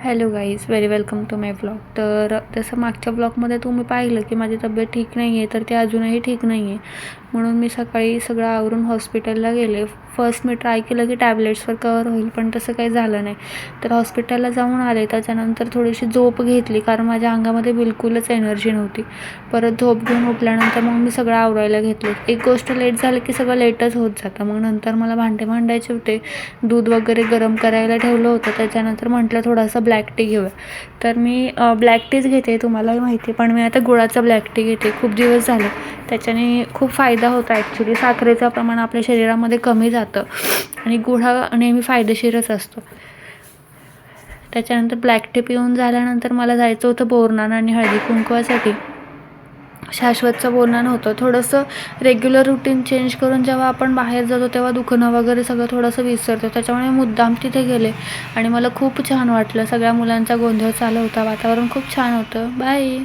Hello guys, very welcome to my vlog. तर तसं मागच्या व्लॉगमध्ये तुम्ही पाहिलं की माझी तब्येत ठीक नाही आहे, तर ती अजूनही ठीक नाही आहे. म्हणून मी सकाळी सगळं आवरून हॉस्पिटलला गेले. फर्स्ट मी ट्राय केलं की टॅबलेट्सवर कवर होईल, पण तसं काही झालं नाही. तर हॉस्पिटलला जाऊन आले. त्याच्यानंतर थोडीशी झोप घेतली, कारण माझ्या अंगामध्ये बिलकुलच एनर्जी नव्हती. परत झोप घेऊन उठल्यानंतर मग मी सगळं आवरायला घेतलं. एक गोष्ट लेट झालं की सगळं लेटच होत जातं. मग नंतर मला भांडे मांडायचे होते, दूध वगैरे गरम करायला ठेवलं होतं. त्याच्यानंतर म्हटलं थोडासा ब्लॅक टी घेऊया. तर मी ब्लॅक टीच घेते, तुम्हालाही माहिती आहे, पण मी आता गुळाचा ब्लॅक टी घेते. खूप दिवस झाले. त्याच्याने खूप फायदा होता. ॲक्च्युली साखरेचं प्रमाण आपल्या शरीरामध्ये कमी जातं आणि गुळ हा नेहमी फायदेशीरच असतो. त्याच्यानंतर ब्लॅक टी पिऊन झाल्यानंतर मला जायचं होतं बोरनान आणि हळदी कुंकवासाठी. शाश्वतचं बोलणं नव्हतं. थोडंसं रेग्युलर रुटीन चेंज करून जेव्हा आपण बाहेर जातो तेव्हा दुखणं वगैरे सगळं थोडंसं विसरतो. त्याच्यामुळे मुद्दाम तिथे गेले आणि मला खूप छान वाटलं. सगळ्या मुलांचा गोंधळ चालू होता, वातावरण खूप छान होतं. बाय.